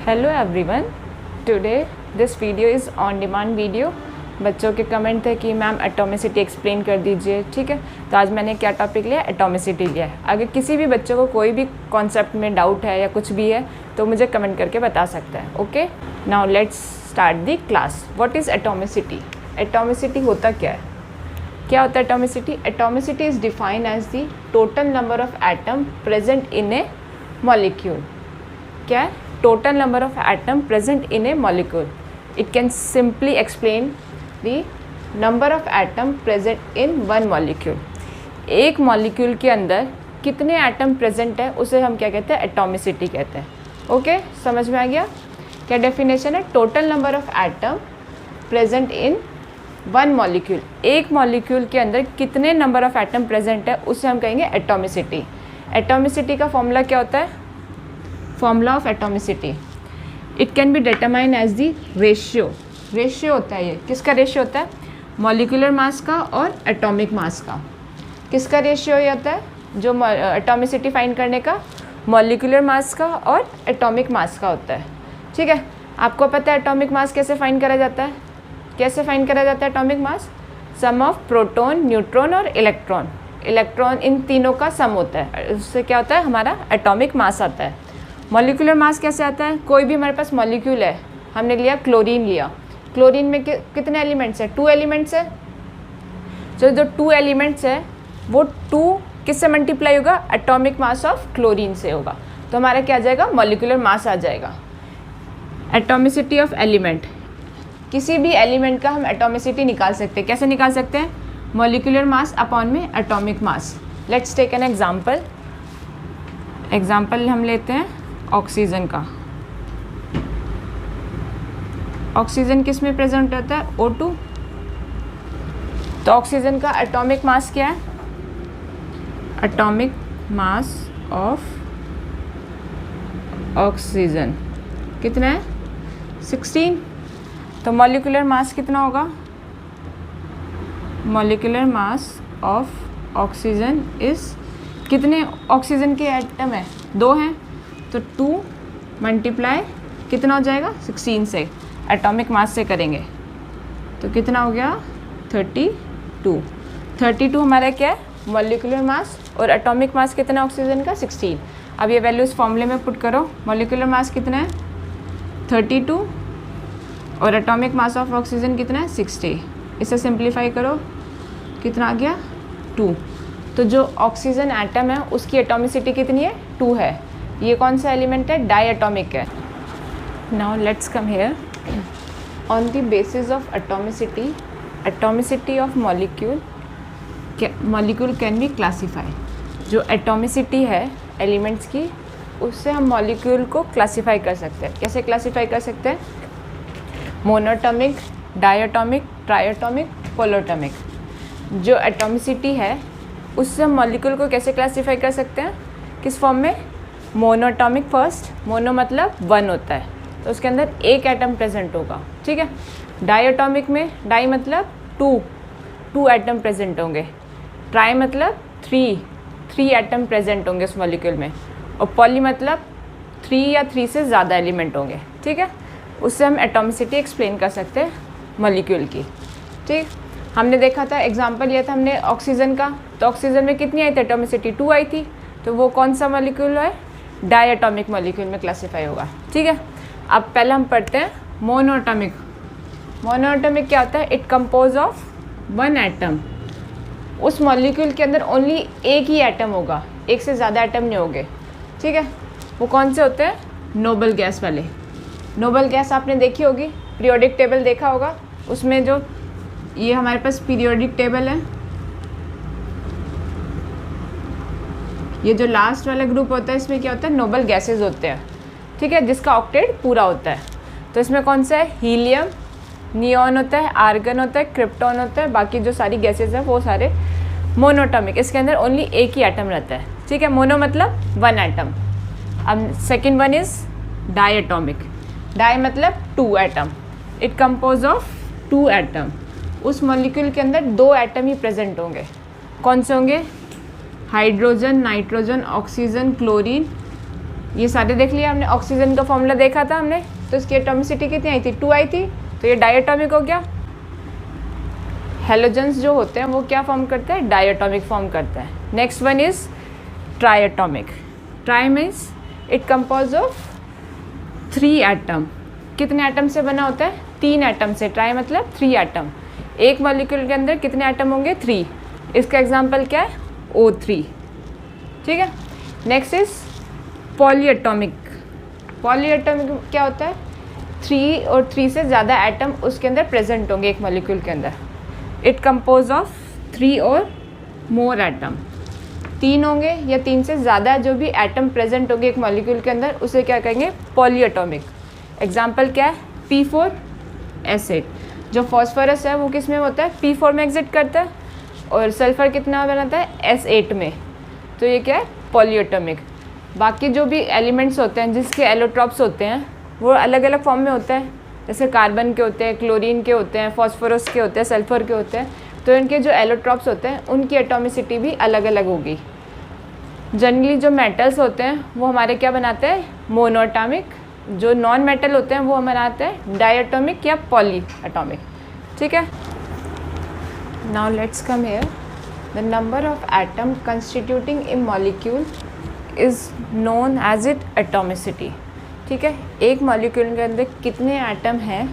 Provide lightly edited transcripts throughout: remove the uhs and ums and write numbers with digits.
Hello everyone, today this video is on demand video. बच्चों के comment थे कि मैम एटॉमिसिटी एक्सप्लेन कर दीजिए। ठीक है, तो आज मैंने क्या टॉपिक लिया, एटॉमिसिटी लिया है। अगर किसी भी बच्चों को कोई भी कॉन्सेप्ट में डाउट है या कुछ भी है तो मुझे कमेंट करके बता सकता है। Okay, now let's start the class. What is atomicity? Atomicity होता क्या है? क्या होता है atomicity? Atomicity is defined as the total number of atom present in a molecule. क्या है? Total number of atom present in a molecule. It can simply explain the number of atom present in one molecule. एक molecule के अंदर कितने atom present है उसे हम क्या कहते हैं? एटॉमिसिटी कहते हैं। ओके, समझ में आ गया? क्या डेफिनेशन है? Total number of atom present in one molecule. एक मॉलिक्यूल के अंदर कितने नंबर ऑफ एटम प्रेजेंट है उसे हम कहेंगे एटॉमिसिटी। एटॉमिसिटी का फॉर्मूला क्या होता है? Formula of atomicity, it can be determine as the ratio. Ratio होता है, ये किसका रेशियो होता है? मॉलिक्यूलर मास का और एटॉमिक मास का। किसका रेशियो ये होता है? जो एटॉमिसिटी फाइंड करने का, मॉलिक्यूलर मास का और एटॉमिक मास का होता है। ठीक है, आपको पता है एटॉमिक मास कैसे फाइंड करा जाता है? कैसे फाइंड करा जाता है atomic mass? Sum of proton, neutron और इलेक्ट्रॉन। इलेक्ट्रॉन इन तीनों का सम होता है, उससे क्या होता है? हमारा एटॉमिक मास आता है। मॉलिक्यूलर मास कैसे आता है? कोई भी हमारे पास मॉलिक्यूल है, हमने लिया क्लोरीन लिया। क्लोरीन में कितने एलिमेंट्स है? 2 एलिमेंट्स है। जो 2 एलिमेंट्स है वो 2 किससे मल्टीप्लाई होगा? एटॉमिक मास ऑफ क्लोरीन से होगा। तो हमारा क्या आ जाएगा? मॉलिक्यूलर मास आ जाएगा। एटॉमिसिटी ऑफ एलिमेंट, किसी भी एलिमेंट का हम एटॉमिसिटी निकाल सकते हैं। कैसे निकाल सकते हैं? मॉलिक्यूलर मास अपॉन में atomic mass. Let's take an example. Example हम लेते हैं ऑक्सीजन का। ऑक्सीजन किस में प्रेजेंट होता है? O2। तो ऑक्सीजन का एटॉमिक मास क्या है? एटॉमिक मास ऑफ ऑक्सीजन कितना है? 16। तो मॉलिक्यूलर मास कितना होगा? Molecular mass of oxygen is, कितने ऑक्सीजन के एटम है? 2 हैं, तो 2 मल्टीप्लाई कितना हो जाएगा? 16 से, एटॉमिक मास से करेंगे तो कितना हो गया? 32। 32 हमारा क्या है? Molecular mass. और एटॉमिक मास कितना ऑक्सीजन का? 16। अब ये वैल्यू इस फॉर्मूले में पुट करो। मॉलिक्यूलर मास कितना है? 32 और एटॉमिक मास ऑफ ऑक्सीजन कितना है? 60। इसे सिंप्लीफाई करो, कितना आ गया? 2। तो जो ऑक्सीजन एटम है उसकी एटॉमिसिटी कितनी है? 2 है। ये कौन सा एलिमेंट है? डाई एटॉमिक है। Now let's come here. On the basis of atomicity, atomicity of molecule, molecule can be classify. जो एटॉमिसिटी है एलिमेंट्स की, उससे हम मॉलिक्यूल को क्लासीफाई कर सकते हैं। कैसे क्लासीफाई कर सकते हैं? Monoatomic, diatomic, triatomic, polyatomic. जो एटॉमिसिटी है उससे हम मॉलिक्यूल को कैसे क्लासीफाई कर सकते हैं? किस फॉर्म में? Monoatomic first. मोनो मतलब 1 होता है, तो उसके अंदर एक एटम प्रेजेंट होगा। ठीक है। डायटॉमिक में, डाई मतलब 2 एटम प्रेजेंट होंगे। ट्राई मतलब 3 एटम प्रेजेंट होंगे उस मॉलिक्यूल में। और पॉली मतलब 3 या 3 से ज़्यादा एलिमेंट होंगे। ठीक है, उससे हम एटॉमिसिटी एक्सप्लेन कर सकते हैं मॉलिक्यूल की। ठीक, हमने देखा था, एग्जांपल लिया था हमने ऑक्सीजन का। तो ऑक्सीजन में कितनी आई थी एटॉमिसिटी? 2 आई थी। तो वो कौन सा मॉलिक्यूल है? डायटॉमिक मॉलिक्यूल में क्लासीफाई होगा। ठीक है, अब पहले हम पढ़ते हैं मोनोटॉमिक। मोनोटॉमिक क्या होता है? It compose of 1 atom. उस मॉलिक्यूल के अंदर ओनली एक ही एटम होगा, एक से ज़्यादा एटम नहीं होंगे। ठीक है, वो कौन से होते हैं? नोबल गैस वाले। नोबल गैस आपने देखी होगी, पीरियोडिक टेबल देखा होगा। उसमें जो ये हमारे पास पीरियोडिक टेबल है, ये जो लास्ट वाला ग्रुप होता है इसमें क्या होता है? नोबल गैसेस होते हैं। ठीक है, जिसका ऑक्टेट पूरा होता है। तो इसमें कौन सा है? हीलियम, नियॉन होता है, आर्गन होता है, क्रिप्टॉन होता है। बाकी जो सारी गैसेस हैं वो सारे मोनोटॉमिक। इसके अंदर ओनली एक ही एटम रहता है। ठीक है, मोनो मतलब 1 एटम। अब second one is diatomic. Di मतलब 2 atom. It compose of 2 atom. उस मॉलिक्यूल के अंदर 2 एटम ही प्रेजेंट होंगे। कौन से होंगे? हाइड्रोजन, नाइट्रोजन, ऑक्सीजन, क्लोरीन, ये सारे देख लिया हमने। ऑक्सीजन का फॉर्मूला देखा था हमने, तो इसकी एटॉमिसिटी कितनी आई थी, 2 आई थी, तो ये डायटोमिक हो गया। हेलोजेंस जो होते हैं वो क्या फॉर्म करते हैं, डायटोमिक फॉर्म करते हैं। Next one is ट्राइएटोमिक। Try means it compose of 3 atom. कितने एटम से बना होता है, 3 एटम से। ट्राई मतलब 3 एटम। एक मॉलिक्यूल के अंदर कितने एटम होंगे, 3। इसका एग्जांपल क्या है, O3। ठीक है। Next is polyatomic. पॉलीएटॉमिक क्या होता है, 3 और 3 से ज़्यादा एटम उसके अंदर प्रेजेंट होंगे एक मॉलिक्यूल के अंदर। इट कंपोज ऑफ 3 और मोर एटम। 3 होंगे या 3 से ज़्यादा जो भी एटम प्रेजेंट होंगे एक मॉलिक्यूल के अंदर, उसे क्या कहेंगे, पॉलीएटॉमिक। एग्जाम्पल क्या है, P4 जो फॉस्फोरस है वो किस में होता है, P4 में एग्जिट करता है, और सल्फर कितना बनाता है, S8 में। तो ये क्या है, पॉलीएटॉमिक। बाकी जो भी एलिमेंट्स होते हैं जिसके एलोट्रॉप्स होते हैं वो अलग अलग फॉर्म में होते हैं, जैसे कार्बन के होते हैं, क्लोरीन के होते हैं, फॉस्फोरस के होते हैं, सल्फर के होते हैं। तो इनके जो एलोट्रॉप्स होते हैं उनकी एटॉमिसिटी भी अलग अलग होगी। जनरली जो मेटल्स होते हैं वो हमारे क्या बनाते हैं, मोनोएटॉमिक। जो नॉन मेटल होते हैं वो हम बनाते हैं डायटोमिक या पॉली एटॉमिक। ठीक है। Now let's come here. The number of atom constituting a molecule is known as it atomicity. ठीक है। एक मॉलिक्यूल के अंदर कितने एटम हैं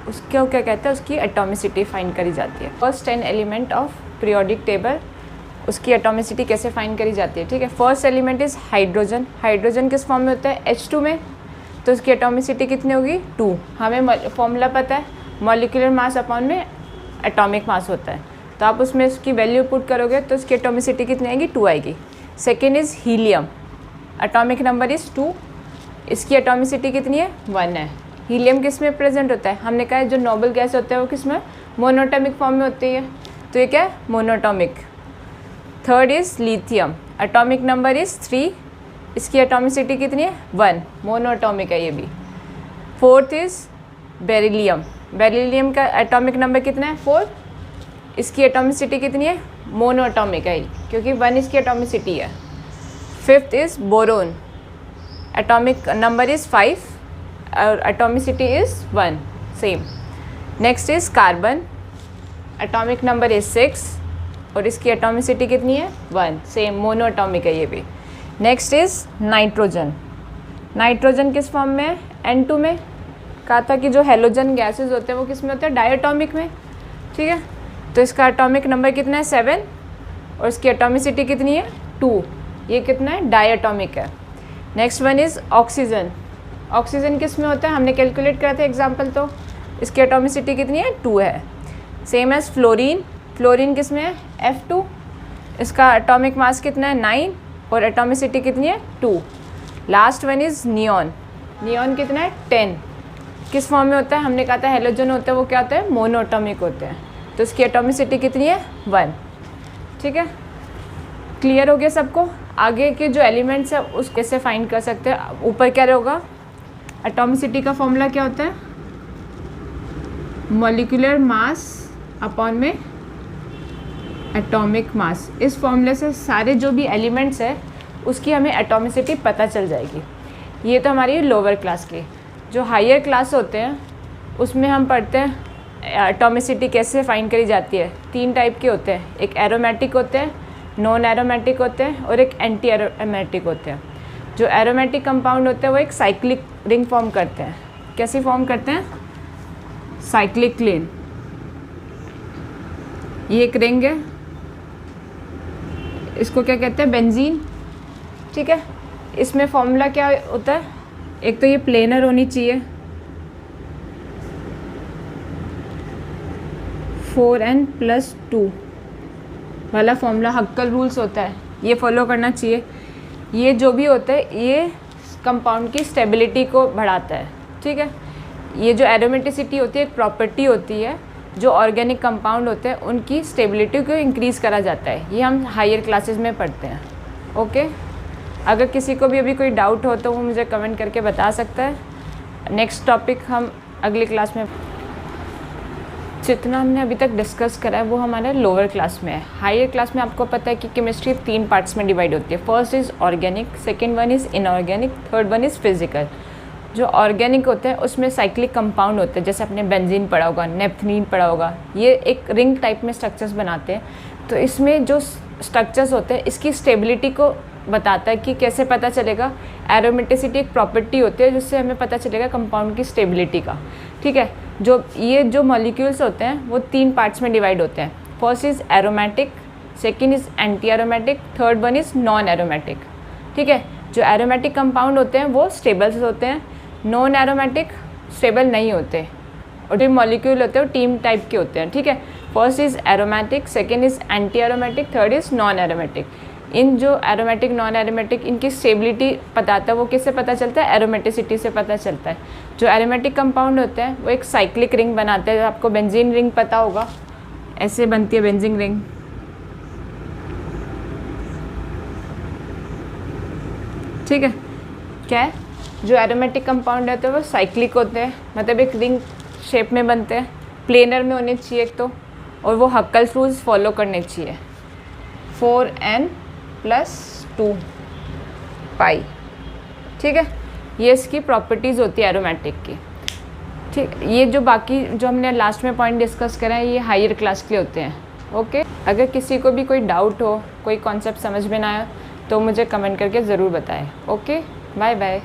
उसको क्या कहते हैं, उसकी एटॉमिसिटी फाइंड करी जाती है। First 10 element of periodic table, उसकी एटॉमिसिटी कैसे फाइंड करी जाती है। ठीक है। First element is hydrogen. Hydrogen किस फॉर्म में होता है, H2 में, तो उसकी एटॉमिसिटी कितनी होगी, 2। हमें फॉर्मूला पता है, मॉलिक्यूलर मास अपॉन में एटॉमिक मास होता है, तो आप उसमें उसकी वैल्यू पुट करोगे तो उसकी एटॉमिसिटी कितनी आएगी, 2 आएगी। Second is helium. Atomic number is 2, इसकी एटॉमिसिटी कितनी है, 1 है। हीलियम किस में प्रेजेंट होता है, हमने कहा है जो नोबल गैस होता है वो किस में, मोनोटॉमिक फॉर्म में होती है, तो ये क्या है, monoatomic. Third is lithium. Atomic number is 3, इसकी एटॉमिसिटी कितनी है, 1, मोनोटॉमिक है ये भी। Fourth is beryllium. बेरिलियम का एटॉमिक नंबर कितना है, 4, इसकी एटॉमिसिटी कितनी है, मोनोटॉमिक है क्योंकि 1 इसकी एटॉमिसिटी है। Fifth is boron. Atomic number is 5 और atomicity is 1, same. Next is carbon. Atomic number is 6 और इसकी एटॉमिसिटी कितनी है, 1, सेम, मोनोटॉमिक है ये भी। Next is nitrogen. नाइट्रोजन किस फॉर्म में है, N2 में। कहा था कि जो हेलोजन गैसेस होते हैं वो किस में होते हैं, डायटोमिक में। ठीक है। तो इसका एटॉमिक नंबर कितना है, 7 और इसकी एटॉमिसिटी कितनी है, 2। ये कितना है, डायटोमिक है। Next one is oxygen. Oxygen किस में होता है, हमने कैलकुलेट करा था एग्जाम्पल, तो इसकी एटॉमिसिटी कितनी है, 2 है। Same as fluorine. फ्लोरीन किस में है, F2, इसका एटॉमिक मास कितना है, 9 और एटॉमिसिटी कितनी है, 2। Last one is neon. Neon कितना है, 10। किस फॉर्म में होता है, हमने कहा था हेलोजन होता है वो क्या होता है, मोनोटॉमिक होते हैं, तो इसकी एटॉमिसिटी कितनी है, 1। ठीक है। क्लियर हो गया सबको। आगे के जो एलिमेंट्स है उस कैसे फाइंड कर सकते हैं। ऊपर क्या होगा, एटॉमिसिटी का फॉर्मूला क्या होता है, मॉलिक्यूलर मास अपॉन में एटॉमिक मास। इस फॉर्मूले से सारे जो भी एलिमेंट्स है उसकी हमें एटॉमिसिटी पता चल जाएगी। ये तो हमारी लोअर क्लास के। जो हायर क्लास होते हैं उसमें हम पढ़ते हैं एटॉमिसिटी कैसे फाइंड करी जाती है। 3 टाइप के होते हैं, एक एरोमेटिक होते हैं, नॉन एरोमेटिक होते हैं और एक एंटी एरोमेटिक होते हैं। जो एरोमेटिक कंपाउंड होते हैं वो एक साइक्लिक रिंग फॉर्म करते हैं। कैसी फॉर्म करते हैं, साइक्लिक लेन। ये एक रिंग है, इसको क्या कहते हैं, बेंजीन। ठीक है। इसमें फॉर्मूला क्या होता है, एक तो ये प्लेनर होनी चाहिए, 4n+2 वाला फॉर्मूला, हक्कल रूल्स होता है, ये फॉलो करना चाहिए। ये जो भी होता है ये कंपाउंड की स्टेबिलिटी को बढ़ाता है। ठीक है। ये जो एरोमेटिसिटी होती है एक प्रॉपर्टी होती है, जो ऑर्गेनिक कंपाउंड होते हैं उनकी स्टेबिलिटी को इंक्रीज़ करा जाता है। ये हम हायर क्लासेस में पढ़ते हैं। ओके। अगर किसी को भी अभी कोई डाउट हो तो वो मुझे कमेंट करके बता सकता है। नेक्स्ट टॉपिक हम अगली क्लास में जितना हमने अभी तक डिस्कस करा है वो हमारे लोअर क्लास में है। हायर क्लास में आपको पता है कि केमिस्ट्री 3 पार्ट्स में डिवाइड होती है। First is organic, second one is inorganic, third one is physical. जो ऑर्गेनिक होते हैं उसमें साइक्लिक कंपाउंड होते हैं, जैसे आपने बेंजीन पढ़ा होगा, नेफ्थलीन पढ़ा होगा, ये एक रिंग टाइप में स्ट्रक्चर्स बनाते हैं। तो इसमें जो स्ट्रक्चर्स होते हैं इसकी स्टेबिलिटी को बताता है कि कैसे पता चलेगा। एरोमेटिसिटी एक प्रॉपर्टी होती है जिससे हमें पता चलेगा कंपाउंड की स्टेबिलिटी का। ठीक है, जो मॉलिक्यूल्स होते हैं वो 3 पार्ट्स में डिवाइड होते हैं। First is aromatic, second is anti aromatic, third one is non aromatic. ठीक है, जो एरोमेटिक कंपाउंड होते हैं वो स्टेबल होते हैं, नॉन एरोमेटिक स्टेबल नहीं होते, और जो मॉलिक्यूल होते हैं वो टीम टाइप के होते हैं। ठीक है, first is aromatic, second is anti aromatic, third is non aromatic. इन जो एरोमेटिक नॉन एरोमेटिक इनकी स्टेबिलिटी बताता है, वो किससे पता चलता है? एरोमेटिसिटी से पता चलता है। जो एरोमेटिक कंपाउंड होते हैं वो एक साइक्लिक रिंग बनाते हैं। आपको बेंजीन रिंग पता होगा, ऐसे बनती है बेंजीन रिंग। ठीक है, क्या है? जो एरोमेटिक कंपाउंड होते हैं वो साइक्लिक होते हैं, मतलब एक रिंग शेप में बनते हैं, प्लेनर में होने चाहिए एक तो, और वो हक्कल रूल्स फॉलो करने चाहिए। 4n+2 पाई। ठीक है, ये इसकी प्रॉपर्टीज़ होती है एरोमेटिक की। ठीक, ये जो बाकी जो हमने लास्ट में पॉइंट डिस्कस करा है ये हायर क्लास के लिए होते हैं। ओके, अगर किसी को भी कोई डाउट हो, कोई कॉन्सेप्ट समझ में ना आया तो मुझे कमेंट करके ज़रूर बताएं। Okay, bye bye.